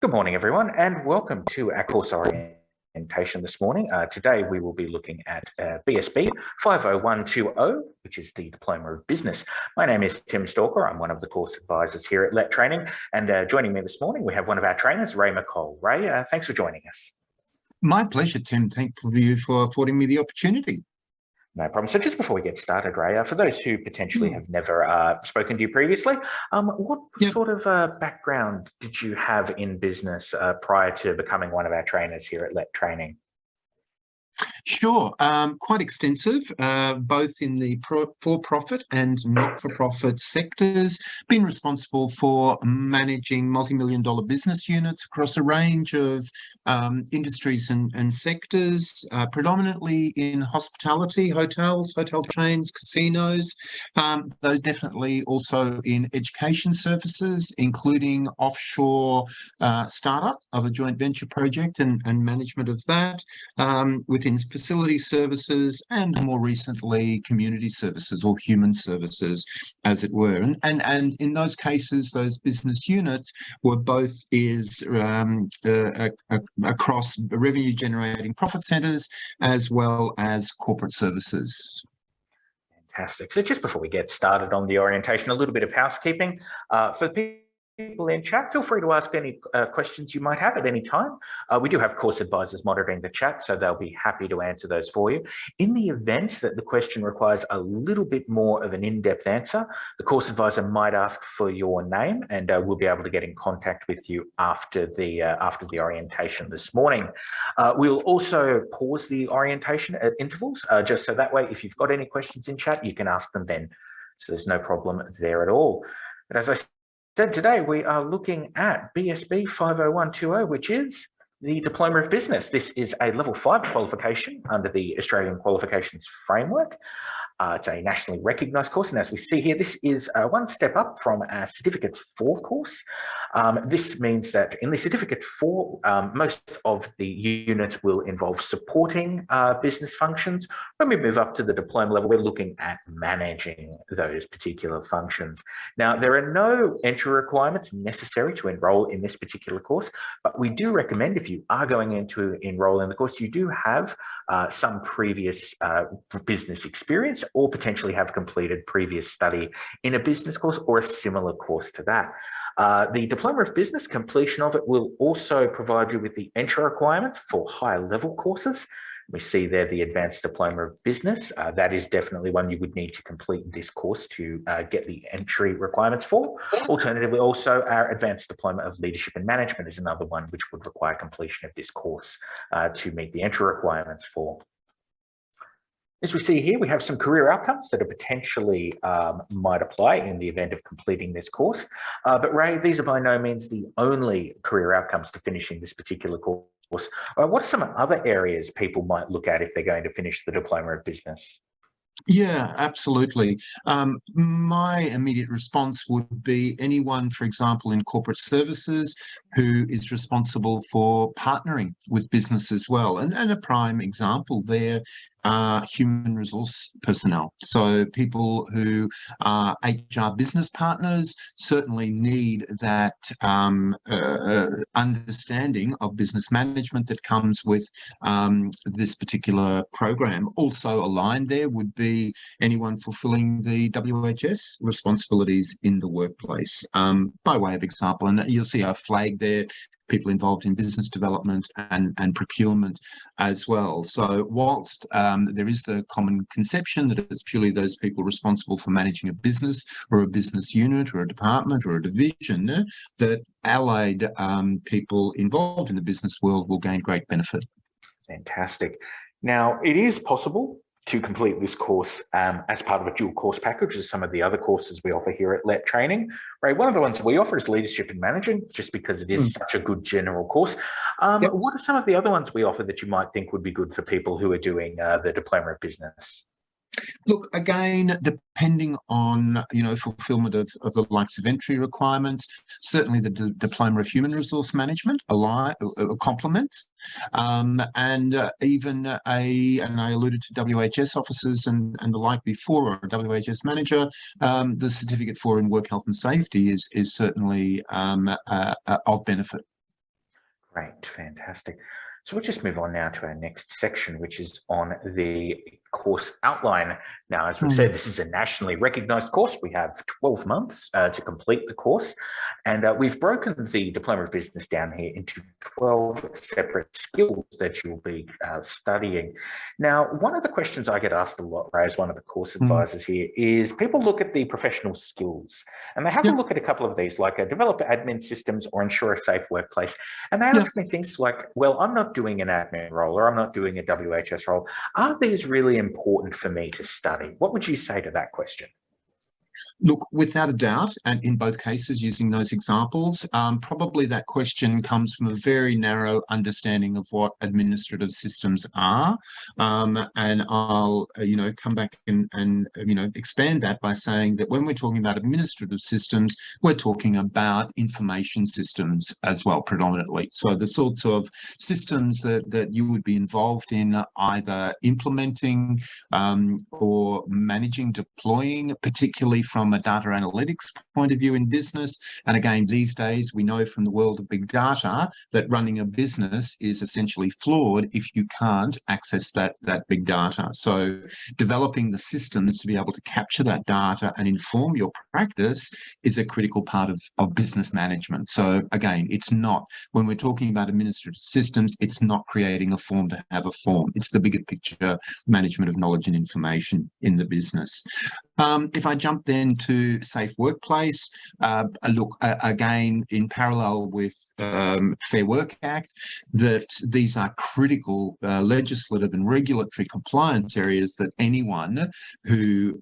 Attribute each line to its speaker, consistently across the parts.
Speaker 1: Good morning, everyone, and welcome to our course orientation this morning. Today, we will be looking at BSB 50120, which is the Diploma of Business. My name is Tim Stalker. I'm one of the course advisors here at Let Training, and joining me this morning, we have one of our trainers, Ray McCall. Ray, thanks for joining us.
Speaker 2: My pleasure, Tim. Thank you for affording me the opportunity.
Speaker 1: No problem. So just before we get started, Ray, for those who potentially have never spoken to you previously, what sort of background did you have in business prior to becoming one of our trainers here at Let Training?
Speaker 2: Sure, quite extensive, both in the for-profit and not-for-profit sectors. Been responsible for managing multi-million-dollar business units across a range of industries and sectors, predominantly in hospitality, hotels, hotel chains, casinos, though definitely also in education services, including offshore startup of a joint venture project and management of that, within facility services, and more recently community services or human services, as it were. And in those cases, those business units were both across revenue generating profit centers as well as corporate services.
Speaker 1: Fantastic. So just before we get started on the orientation, a little bit of housekeeping. For people in chat, feel free to ask any questions you might have at any time. We do have course advisors monitoring the chat, so they'll be happy to answer those for you. In the event that the question requires a little bit more of an in-depth answer, the course advisor might ask for your name, and we'll be able to get in contact with you after the orientation this morning. We'll also pause the orientation at intervals, just so that way, if you've got any questions in chat, you can ask them then. So there's no problem there at all. But as I said, today we are looking at BSB 50120, which is the Diploma of Business. This is a level 5 qualification under the Australian Qualifications Framework. It's a nationally recognised course, and as we see here, this is one step up from our Certificate 4 course. This means that in the Certificate 4, most of the units will involve supporting business functions. When we move up to the diploma level, we're looking at managing those particular functions. Now, there are no entry requirements necessary to enrol in this particular course, but we do recommend, if you are going to enrol in the course, you do have some previous business experience, or potentially have completed previous study in a business course or a similar course to that. The Diploma of Business, completion of it will also provide you with the entry requirements for higher level courses. We see there the Advanced Diploma of Business. That is definitely one you would need to complete this course to get the entry requirements for. Alternatively, also our Advanced Diploma of Leadership and Management is another one which would require completion of this course to meet the entry requirements for. As we see here, we have some career outcomes that are potentially might apply in the event of completing this course. But Ray, these are by no means the only career outcomes to finishing this particular course. What are some other areas people might look at if they're going to finish the Diploma of Business?
Speaker 2: Yeah, absolutely. My immediate response would be anyone, for example, in corporate services who is responsible for partnering with business as well. And a prime example there are human resource personnel. So people who are HR business partners certainly need that understanding of business management that comes with this particular program. Also aligned there would be anyone fulfilling the WHS responsibilities in the workplace, by way of example. And you'll see our flag there, people involved in business development and procurement as well. So whilst there is the common conception that it's purely those people responsible for managing a business or a business unit or a department or a division, that allied people involved in the business world will gain great benefit.
Speaker 1: Fantastic. Now, it is possible to complete this course as part of a dual course package, as some of the other courses we offer here at Let Training. Right, one of the ones we offer is Leadership and Management, just because it is such a good general course. What are some of the other ones we offer that you might think would be good for people who are doing the Diploma of Business?
Speaker 2: Look, again, depending on, fulfillment of the likes of entry requirements, certainly the Diploma of Human Resource Management complements, and even and I alluded to WHS officers and the like before, or a WHS manager, the Certificate 4 in Work Health and Safety is certainly of benefit.
Speaker 1: Great, fantastic. So we'll just move on now to our next section, which is on the course outline. Now, as we've said, this is a nationally recognised course. We have 12 months to complete the course, and we've broken the Diploma of Business down here into 12 separate skills that you'll be studying. Now, one of the questions I get asked a lot, Ray, as one of the course advisors here, is people look at the professional skills, and they have a look at a couple of these, like develop admin systems or ensure a safe workplace. And they ask me things like, well, I'm not doing an admin role or I'm not doing a WHS role. Are these really important for me to study? What would you say to that question?
Speaker 2: Look, without a doubt, and in both cases using those examples, probably that question comes from a very narrow understanding of what administrative systems are. And I'll, come back and expand that by saying that when we're talking about administrative systems, we're talking about information systems as well, predominantly. So the sorts of systems that you would be involved in either implementing or managing, deploying, particularly from a data analytics point of view in business. And again, these days, we know from the world of big data that running a business is essentially flawed if you can't access that big data. So developing the systems to be able to capture that data and inform your practice is a critical part of business management. So again, it's not, when we're talking about administrative systems, it's not creating a form to have a form. It's the bigger picture management of knowledge and information in the business. If I jump then to safe workplace, look, again, in parallel with Fair Work Act, that these are critical legislative and regulatory compliance areas that anyone who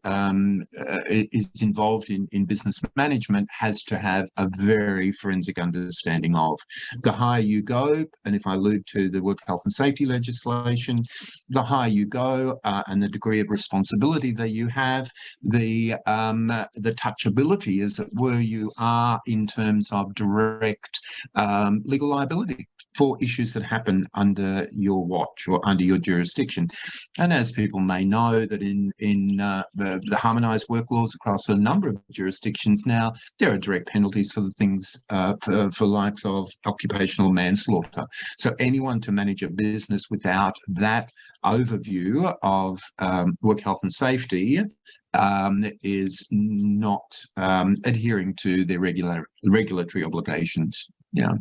Speaker 2: is involved in business management has to have a very forensic understanding of. The higher you go, and if I allude to the work health and safety legislation, the higher you go and the degree of responsibility that you have, the touchability, as it were, you are in terms of direct legal liability for issues that happen under your watch or under your jurisdiction. And as people may know, that in the harmonised work laws across a number of jurisdictions now, there are direct penalties for the things for likes of occupational manslaughter. So anyone to manage a business without that overview of work health and safety is not adhering to their regulatory obligations. Yeah.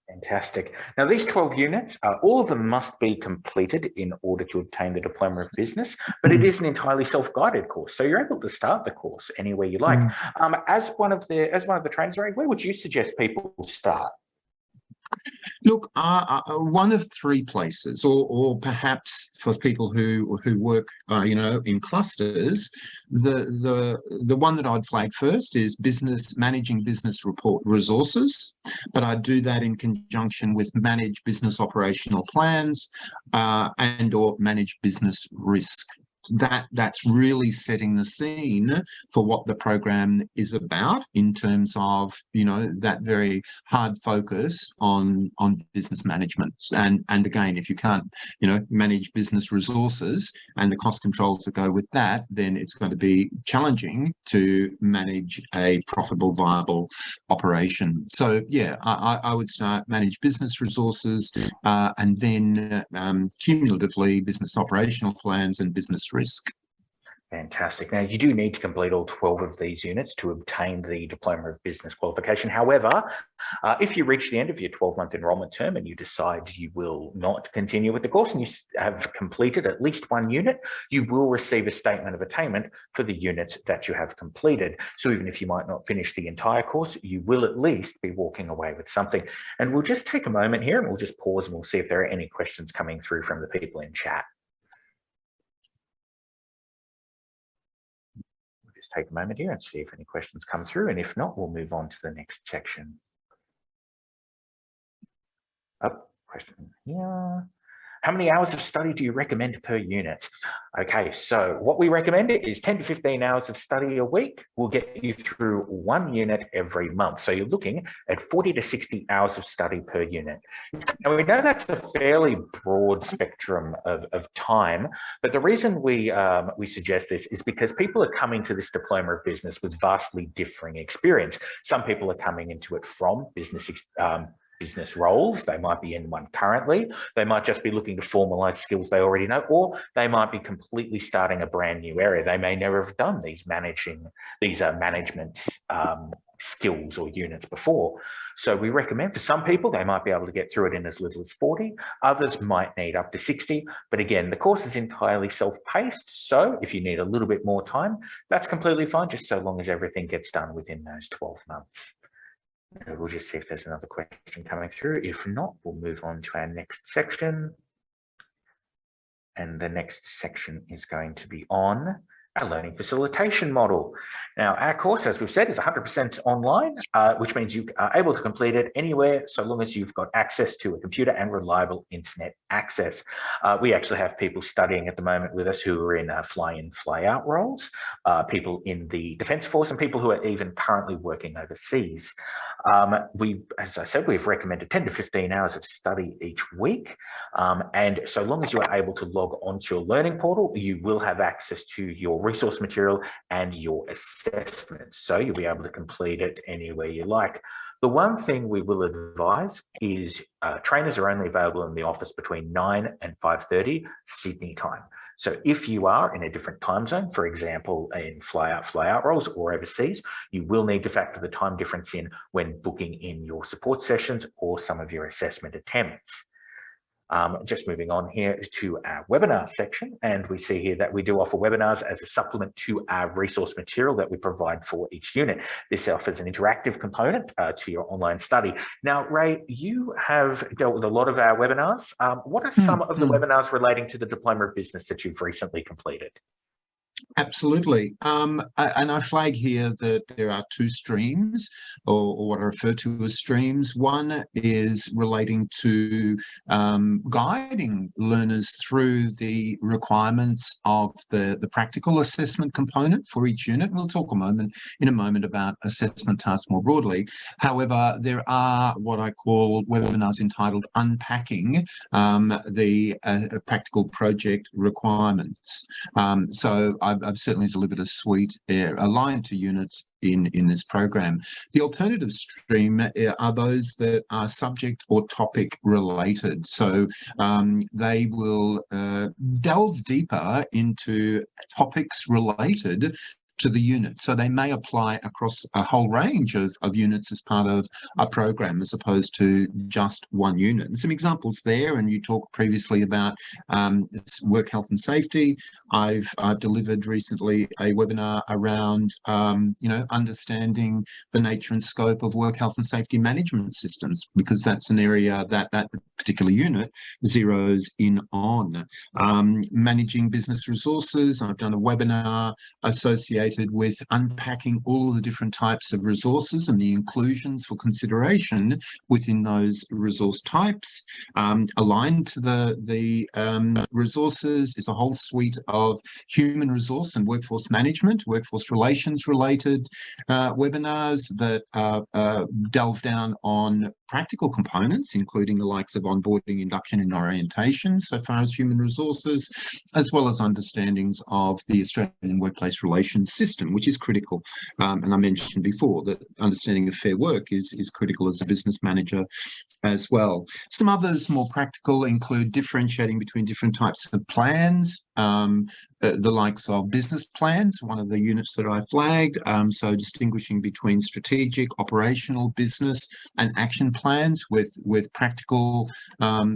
Speaker 1: Fantastic. Now, these 12 units, all of them must be completed in order to obtain the Diploma of Business, but it is an entirely self-guided course. So you're able to start the course anywhere you like. As one of the trainers, Ray, where would you suggest people start?
Speaker 2: Look, one of three places, or perhaps for people who work, in clusters, the one that I'd flag first is managing business report resources, but I do that in conjunction with manage business operational plans and or manage business risk. That's really setting the scene for what the program is about in terms of, that very hard focus on business management. And again, if you can't, manage business resources and the cost controls that go with that, then it's going to be challenging to manage a profitable, viable operation. So yeah, I would start manage business resources and then cumulatively business operational plans and business risk.
Speaker 1: Fantastic. Now, you do need to complete all 12 of these units to obtain the Diploma of Business qualification. However, if you reach the end of your 12-month enrolment term and you decide you will not continue with the course and you have completed at least one unit, you will receive a statement of attainment for the units that you have completed. So even if you might not finish the entire course, you will at least be walking away with something. And we'll just take a moment here and we'll just pause and we'll see if there are any questions coming through from the people in chat. Take a moment here and see if any questions come through, and if not, we'll move on to the next section. Question here. How many hours of study do you recommend per unit? Okay, so what we recommend is 10 to 15 hours of study a week. We'll get you through one unit every month. So you're looking at 40 to 60 hours of study per unit. Now, we know that's a fairly broad spectrum of time, but the reason we suggest this is because people are coming to this Diploma of Business with vastly differing experience. Some people are coming into it from business business roles. They might be in one currently. They might just be looking to formalize skills they already know, or they might be completely starting a brand new area. They may never have done these management skills or units before. So we recommend for some people, they might be able to get through it in as little as 40. Others might need up to 60. But again, the course is entirely self-paced. So if you need a little bit more time, that's completely fine, just so long as everything gets done within those 12 months. We'll just see if there's another question coming through. If not, we'll move on to our next section. And the next section is going to be on our learning facilitation model. Now, our course, as we've said, is 100% online, which means you are able to complete it anywhere so long as you've got access to a computer and reliable internet access. We actually have people studying at the moment with us who are in fly-in, fly-out roles, people in the Defence Force, and people who are even currently working overseas. As I said, we've recommended 10 to 15 hours of study each week. And so long as you are able to log onto your learning portal, you will have access to your resource material and your assessments. So you'll be able to complete it anywhere you like. The one thing we will advise is trainers are only available in the office between 9 and 5:30 Sydney time. So if you are in a different time zone, for example, in fly-out roles or overseas, you will need to factor the time difference in when booking in your support sessions or some of your assessment attempts. Just moving on here to our webinar section, and we see here that we do offer webinars as a supplement to our resource material that we provide for each unit. This offers an interactive component to your online study. Now, Ray, you have dealt with a lot of our webinars. What are some of the webinars relating to the Diploma of Business that you've recently completed?
Speaker 2: Absolutely. And I flag here that there are two streams, or what I refer to as streams. One is relating to guiding learners through the requirements of the practical assessment component for each unit. We'll talk in a moment about assessment tasks more broadly. However, there are what I call webinars entitled Unpacking the Practical Project Requirements. So I've certainly delivered a suite aligned to units in this program. The alternative stream are those that are subject or topic related. So they will delve deeper into topics related to the unit. So they may apply across a whole range of units as part of a program as opposed to just one unit. And some examples there, and you talked previously about work health and safety. I've delivered recently a webinar around understanding the nature and scope of work health and safety management systems, because that's an area that particular unit zeroes in on. Managing business resources, I've done a webinar associated with unpacking all of the different types of resources and the inclusions for consideration within those resource types. Aligned to the resources is a whole suite of human resource and workforce management, workforce relations related webinars that delve down on practical components, including the likes of onboarding, induction and orientation, so far as human resources, as well as understandings of the Australian workplace relations system, which is critical. And I mentioned before that understanding of fair work is critical as a business manager as well. Some others more practical include differentiating between different types of plans, the likes of business plans, one of the units that I flagged, so distinguishing between strategic, operational, business and action plans with practical,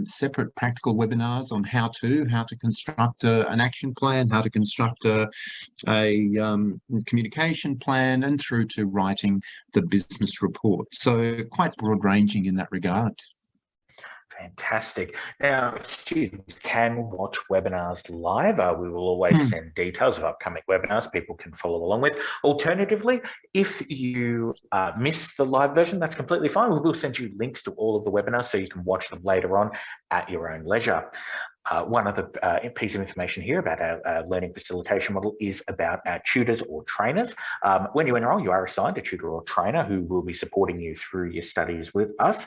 Speaker 2: separate practical webinars on how to construct an action plan, how to construct a communication plan, and through to writing the business report. So quite broad ranging in that regard.
Speaker 1: Fantastic. Now, students can watch webinars live. We will always send details of upcoming webinars people can follow along with. Alternatively, if you miss the live version, that's completely fine. We will send you links to all of the webinars so you can watch them later on at your own leisure. One other piece of information here about our learning facilitation model is about our tutors or trainers. When you enrol, you are assigned a tutor or trainer who will be supporting you through your studies with us.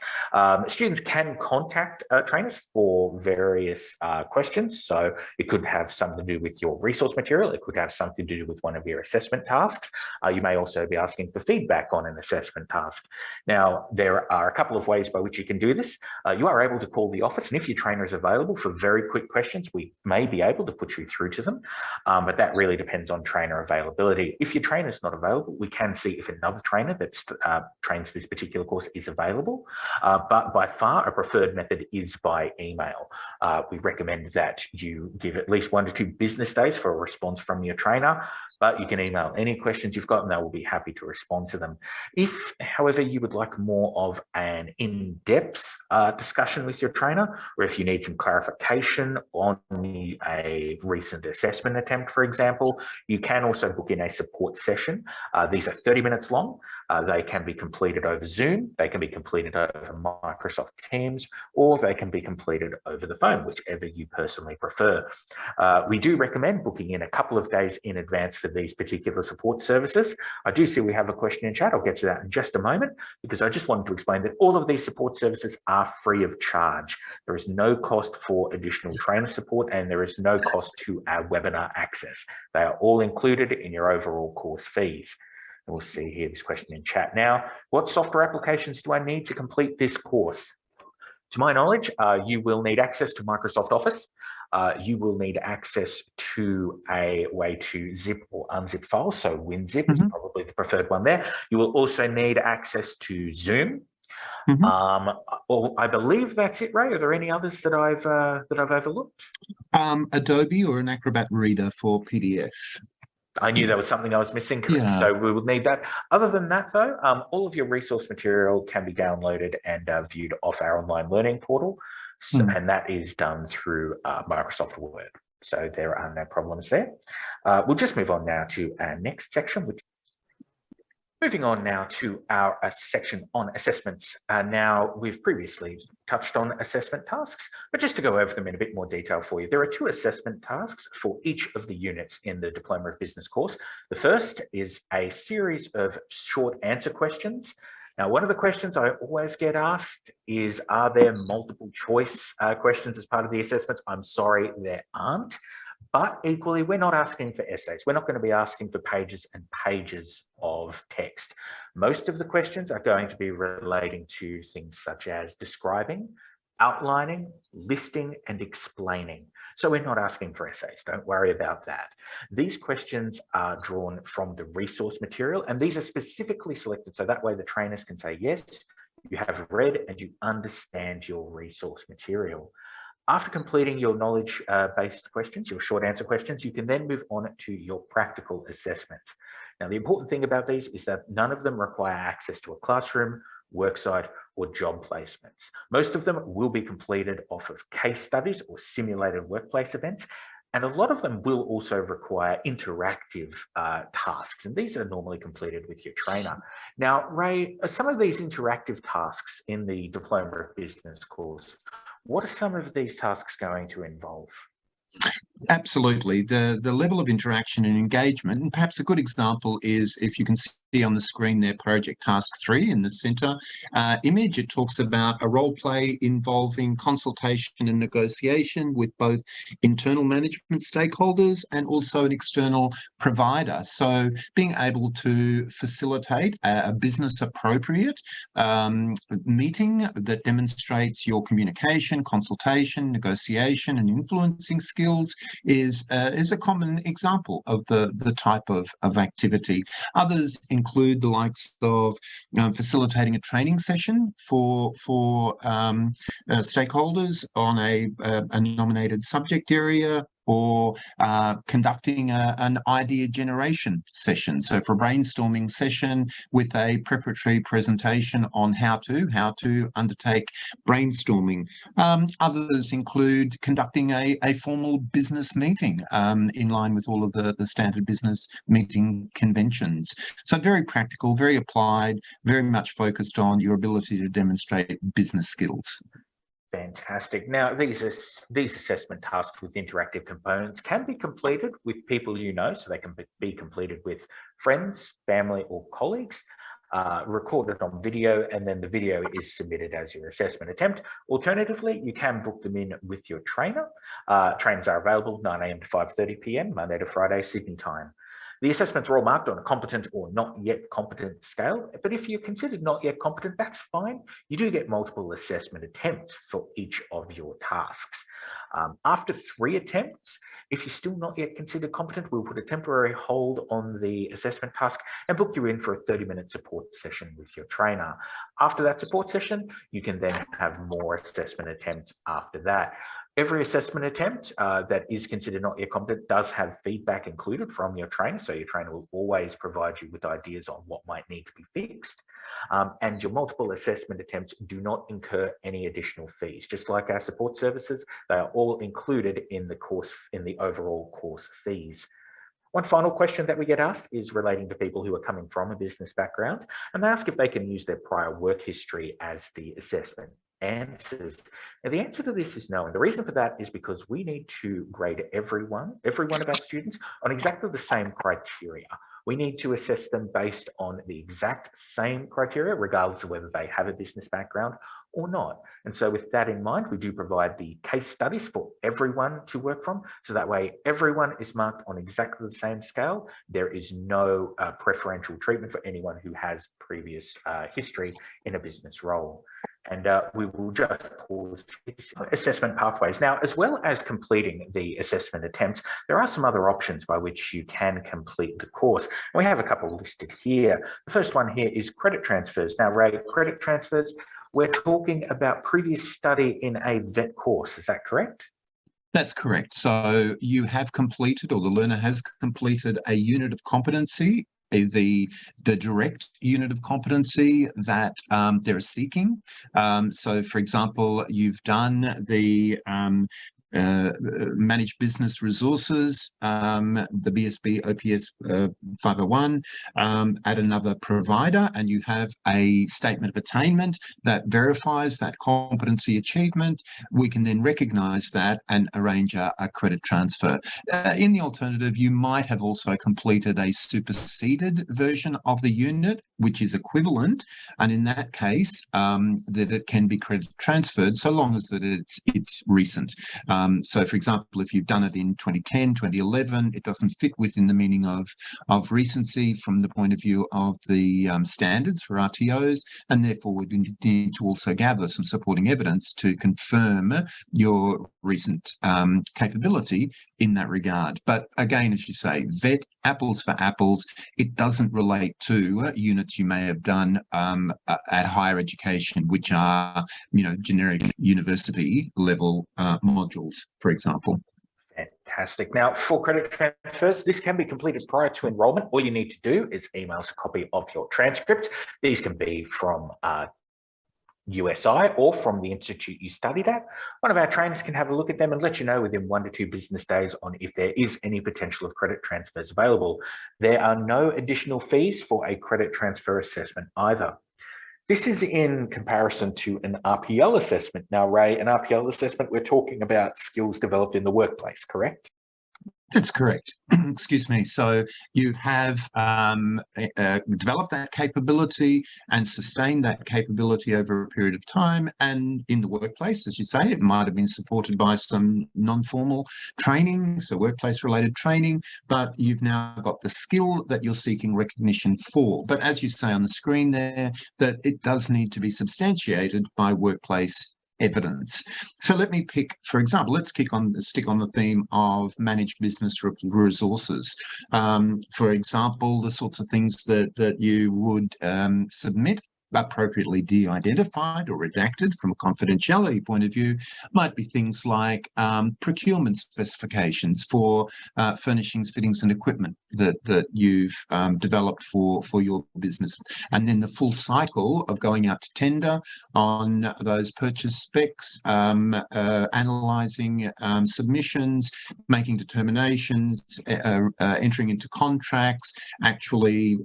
Speaker 1: Students can contact trainers for various questions. So it could have something to do with your resource material. It could have something to do with one of your assessment tasks. You may also be asking for feedback on an assessment task. Now, there are a couple of ways by which you can do this. You are able to call the office, and if your trainer is available for very quick questions, we may be able to put you through to them, but that really depends on trainer availability. If your trainer is not available, we can see if another trainer that trains this particular course is available, but by far a preferred method is by email. We recommend that you give at least 1 to 2 business days for a response from your trainer, but you can email any questions you've got and they will be happy to respond to them. If, however, you would like more of an in-depth discussion with your trainer, or if you need some clarification on a recent assessment attempt, for example, you can also book in a support session. These are 30 minutes long. They can be completed over Zoom, they can be completed over Microsoft Teams, or they can be completed over the phone, whichever you personally prefer. We do recommend booking in a couple of days in advance for these particular support services. I do see we have a question in chat. I'll get to that in just a moment, because I just wanted to explain that all of these support services are free of charge. There is no cost for additional trainer support, and there is no cost to our webinar access. They are all included in your overall course fees. And we'll see here this question in chat now. What software applications do I need to complete this course? To my knowledge, you will need access to Microsoft Office. You will need access to a way to zip or unzip files. So WinZip is probably the preferred one there. You will also need access to Zoom. I believe that's it, Ray. Are there any others that I've overlooked?
Speaker 2: Adobe or an Acrobat Reader for PDF.
Speaker 1: I knew there was something I was missing, so we would need that. Other than that, though, all of your resource material can be downloaded and viewed off our online learning portal, and that is done through Microsoft Word. So there are no problems there. We'll just move on now to our next section, which moving on now to our section on assessments. Now, we've previously touched on assessment tasks, but just to go over them in a bit more detail for you, there are 2 assessment tasks for each of the units in the Diploma of Business course. The first is a series of short answer questions. Now, one of the questions I always get asked is, are there multiple choice questions as part of the assessments? I'm sorry, there aren't. But equally, we're not asking for essays. We're not going to be asking for pages and pages of text. Most of the questions are going to be relating to things such as describing, outlining, listing, and explaining. So we're not asking for essays. Don't worry about that. These questions are drawn from the resource material, and these are specifically selected so that way the trainers can say, yes, you have read and you understand your resource material. After completing your knowledge-based questions, your short answer questions, you can then move on to your practical assessment. Now, the important thing about these is that none of them require access to a classroom, worksite, or job placements. Most of them will be completed off of case studies or simulated workplace events, and a lot of them will also require interactive tasks, and these are normally completed with your trainer. Now, Ray, some of these interactive tasks in the Diploma of Business course, what are some of these tasks going to involve?
Speaker 2: Absolutely. The level of interaction and engagement, and perhaps a good example is if you can see on the screen there, project task 3 in the center image, it talks about a role play involving consultation and negotiation with both internal management stakeholders and also an external provider. So being able to facilitate a business appropriate meeting that demonstrates your communication, consultation, negotiation, and influencing skills is a common example of the type of activity. Others include the likes of facilitating a training session for stakeholders on a nominated subject area, or conducting an idea generation session. So for a brainstorming session with a preparatory presentation on how to undertake brainstorming. Others include conducting a formal business meeting in line with all of the standard business meeting conventions. So very practical, very applied, very much focused on your ability to demonstrate business skills.
Speaker 1: Fantastic. Now, these assessment tasks with interactive components can be completed with people you know, so they can be completed with friends, family, or colleagues, recorded on video, and then the video is submitted as your assessment attempt. Alternatively, you can book them in with your trainer. Trainers are available 9 a.m. to 5:30 p.m., Monday to Friday, Sydney time. The assessments are all marked on a competent or not yet competent scale, but if you're considered not yet competent, that's fine. You do get multiple assessment attempts for each of your tasks. After 3 attempts, if you're still not yet considered competent, we'll put a temporary hold on the assessment task and book you in for a 30-minute support session with your trainer. After that support session, you can then have more assessment attempts after that. Every assessment attempt that is considered not yet competent does have feedback included from your trainer. So your trainer will always provide you with ideas on what might need to be fixed. And your multiple assessment attempts do not incur any additional fees. Just like our support services, they are all included in the overall course fees. One final question that we get asked is relating to people who are coming from a business background, and they ask if they can use their prior work history as the assessment answers. Now, the answer to this is no, and the reason for that is because we need to grade every one of our students on exactly the same criteria. We need to assess them based on the exact same criteria, regardless of whether they have a business background or not. And so with that in mind, we do provide the case studies for everyone to work from. So that way, everyone is marked on exactly the same scale. There is no preferential treatment for anyone who has previous history in a business role. And we will just pause assessment pathways. Now, as well as completing the assessment attempts, there are some other options by which you can complete the course. And we have a couple listed here. The first one here is credit transfers. Now, Ray, credit transfers, we're talking about previous study in a VET course. Is that correct?
Speaker 2: That's correct. So you have completed, or the learner has completed, a unit of competency, the direct unit of competency that they're seeking. So, for example, you've done the managed business resources, the BSB OPS 501 at another provider, and you have a statement of attainment that verifies that competency achievement. We can then recognise that and arrange a credit transfer. In the alternative, you might have also completed a superseded version of the unit, which is equivalent, and in that case, that it can be credit transferred so long as that it's recent. So, for example, if you've done it in 2010, 2011, it doesn't fit within the meaning of recency from the point of view of the standards for RTOs, and therefore we need to also gather some supporting evidence to confirm your recent capability in that regard. But again, as you say, vet apples for apples. It doesn't relate to units you may have done at higher education, which are, generic university level modules, for example.
Speaker 1: Fantastic. Now, for credit transfers, this can be completed prior to enrolment. All you need to do is email us a copy of your transcript. These can be from USI or from the institute you studied at. One of our trainers can have a look at them and let you know within 1 to 2 business days on if there is any potential of credit transfers available. There are no additional fees for a credit transfer assessment either. This is in comparison to an RPL assessment. Now, Ray, an RPL assessment, we're talking about skills developed in the workplace, correct?
Speaker 2: That's correct. Excuse me. So you have developed that capability and sustained that capability over a period of time. And in the workplace, as you say, it might have been supported by some non-formal training, so workplace-related training, but you've now got the skill that you're seeking recognition for. But as you say on the screen there, that it does need to be substantiated by workplace evidence. So let me pick, for example, let's stick on the theme of managed business resources. For example, the sorts of things that you would submit appropriately de-identified or redacted from a confidentiality point of view might be things like procurement specifications for furnishings, fittings and equipment that you've developed for your business, and then the full cycle of going out to tender on those purchase specs, analysing submissions, making determinations, entering into contracts, actually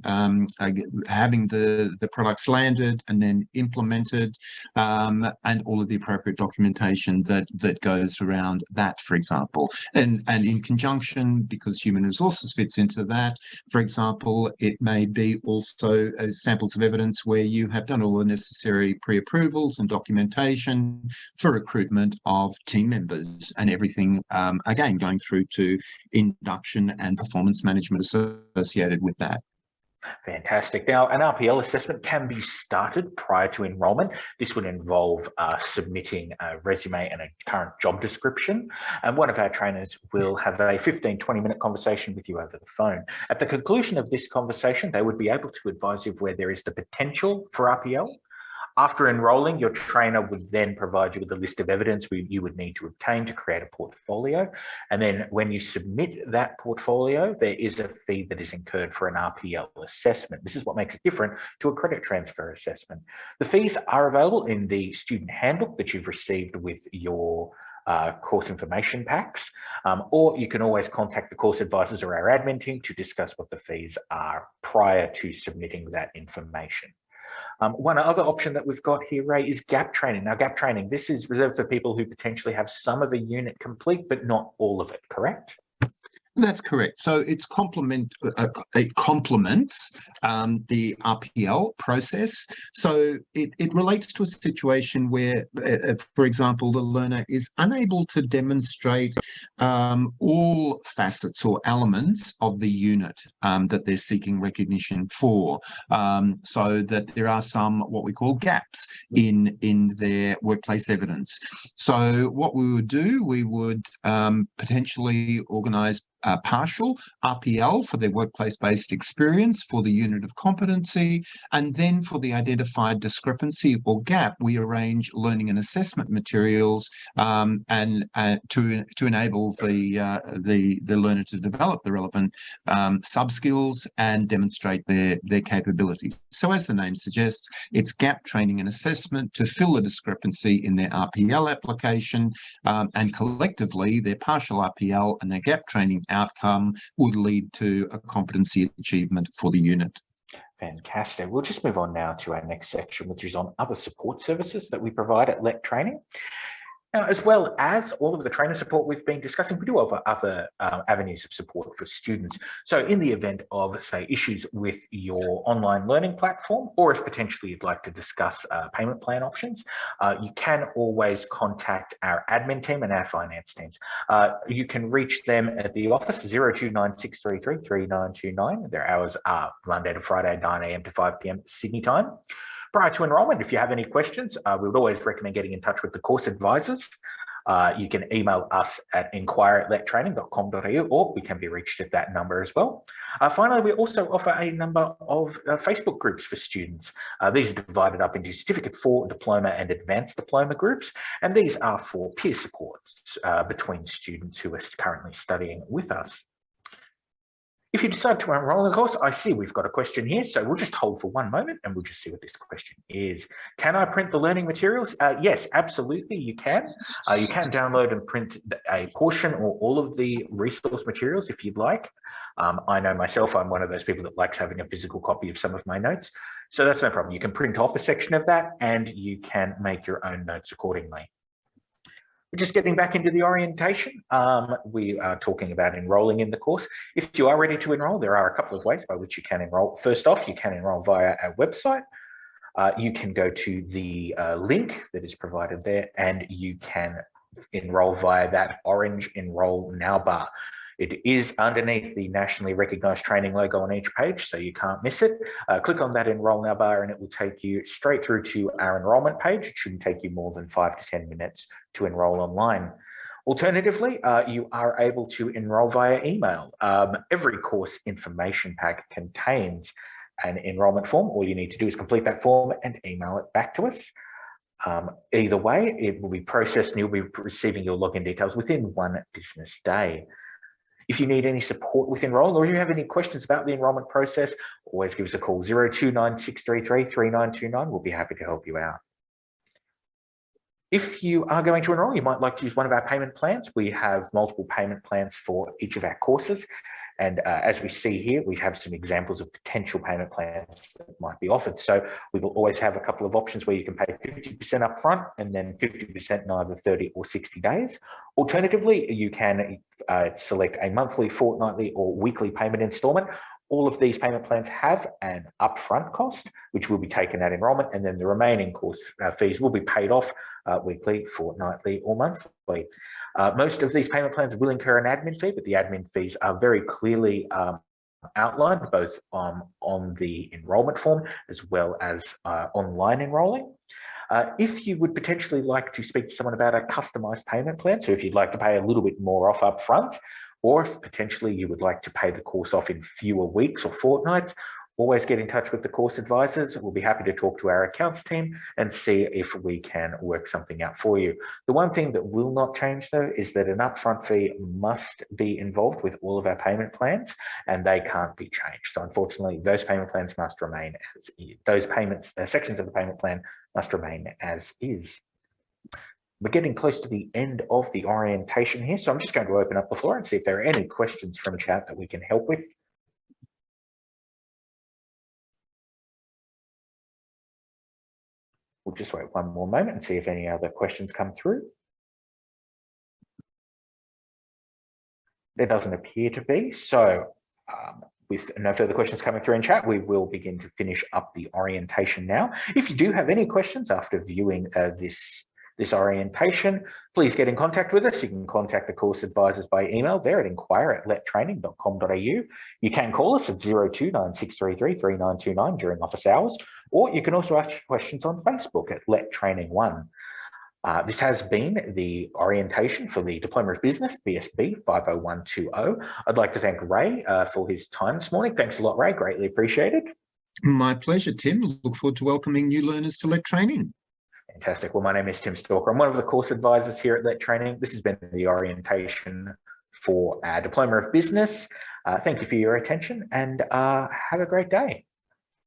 Speaker 2: having the products land documented and then implemented, and all of the appropriate documentation that goes around that, for example. And in conjunction, because human resources fits into that, for example, it may be also samples of evidence where you have done all the necessary pre-approvals and documentation for recruitment of team members and everything, again, going through to induction and performance management associated with that.
Speaker 1: Fantastic. Now, an RPL assessment can be started prior to enrolment. This would involve submitting a resume and a current job description. And one of our trainers will have a 15-20-minute conversation with you over the phone. At the conclusion of this conversation, they would be able to advise you of where there is the potential for RPL. After enrolling, your trainer would then provide you with a list of evidence you would need to obtain to create a portfolio. And then when you submit that portfolio, there is a fee that is incurred for an RPL assessment. This is what makes it different to a credit transfer assessment. The fees are available in the student handbook that you've received with your course information packs, or you can always contact the course advisors or our admin team to discuss what the fees are prior to submitting that information. One other option that we've got here, Ray, is gap training. Now, gap training, this is reserved for people who potentially have some of a unit complete, but not all of it, correct?
Speaker 2: That's correct. So it complements the RPL process. So it relates to a situation where, for example, the learner is unable to demonstrate all facets or elements of the unit that they're seeking recognition for. So that there are some what we call gaps in their workplace evidence. So what we would do, we would potentially organise partial RPL for their workplace-based experience for the unit of competency, and then for the identified discrepancy or gap, we arrange learning and assessment materials and to enable the learner to develop the relevant sub-skills and demonstrate their capabilities. So as the name suggests, it's gap training and assessment to fill the discrepancy in their RPL application, and collectively their partial RPL and their gap training outcome would lead to a competency achievement for the unit.
Speaker 1: Fantastic. We'll just move on now to our next section, which is on other support services that we provide at LET Training. Now, as well as all of the trainer support we've been discussing, we do offer other avenues of support for students. So in the event of, say, issues with your online learning platform, or if potentially you'd like to discuss payment plan options, you can always contact our admin team and our finance teams. You can reach them at the office, 0296333929. Their hours are Monday to Friday, 9 a.m. to 5 p.m. Sydney time. Prior to enrolment, if you have any questions, we would always recommend getting in touch with the course advisors. You can email us at enquire@lettraining.com.au, or we can be reached at that number as well. Finally, we also offer a number of Facebook groups for students. These are divided up into Certificate 4, Diploma and Advanced Diploma groups, and these are for peer support between students who are currently studying with us. If you decide to enroll in the course, I see we've got a question here, so we'll just hold for one moment and we'll just see what this question is. Can I print the learning materials? Yes, absolutely, you can. You can download and print a portion or all of the resource materials if you'd like. I know myself, I'm one of those people that likes having a physical copy of some of my notes, so that's no problem. You can print off a section of that and you can make your own notes accordingly. We're just getting back into the orientation. We are talking about enrolling in the course. If you are ready to enroll, there are a couple of ways by which you can enroll. First off, you can enroll via our website. You can go to the link that is provided there, and you can enroll via that orange Enroll Now bar. It is underneath the nationally recognised training logo on each page, so you can't miss it. Click on that Enroll Now bar and it will take you straight through to our enrolment page. It shouldn't take you more than 5 to 10 minutes to enroll online. Alternatively, you are able to enroll via email. Every course information pack contains an enrolment form. All you need to do is complete that form and email it back to us. Either way, it will be processed and you'll be receiving your login details within 1 business day. If you need any support with enrolling, or if you have any questions about the enrolment process, always give us a call, 0296333929. We'll be happy to help you out. If you are going to enroll, you might like to use one of our payment plans. We have multiple payment plans for each of our courses. And as we see here, we have some examples of potential payment plans that might be offered. So we will always have a couple of options where you can pay 50% upfront and then 50% in either 30 or 60 days. Alternatively, you can select a monthly, fortnightly, or weekly payment installment. All of these payment plans have an upfront cost, which will be taken at enrolment, and then the remaining course fees will be paid off weekly, fortnightly, or monthly. Most of these payment plans will incur an admin fee, but the admin fees are very clearly outlined both on the enrolment form as well as online enrolling. If you would potentially like to speak to someone about a customized payment plan, so if you'd like to pay a little bit more off up front, or if potentially you would like to pay the course off in fewer weeks or fortnights, always get in touch with the course advisors. We'll be happy to talk to our accounts team and see if we can work something out for you. The one thing that will not change though is that an upfront fee must be involved with all of our payment plans, and they can't be changed. So unfortunately, those payment plans must remain as is. Those payments, sections of the payment plan must remain as is. We're getting close to the end of the orientation here, so I'm just going to open up the floor and see if there are any questions from chat that we can help with. We'll just wait one more moment and see if any other questions come through. There doesn't appear to be, so with no further questions coming through in chat, we will begin to finish up the orientation now. If you do have any questions after viewing this orientation, please get in contact with us. You can contact the course advisors by email there at enquire@lettraining.com.au. You can call us at 0296333929 during office hours, or you can also ask questions on Facebook at Let Training 1. This has been the orientation for the Diploma of Business, BSB50120. I'd like to thank Ray for his time this morning. Thanks a lot, Ray. Greatly appreciated.
Speaker 2: My pleasure, Tim. Look forward to welcoming new learners to Let Training.
Speaker 1: Fantastic. Well, my name is Tim Stalker. I'm one of the course advisors here at Let Training. This has been the orientation for our Diploma of Business. Thank you for your attention and have a great day.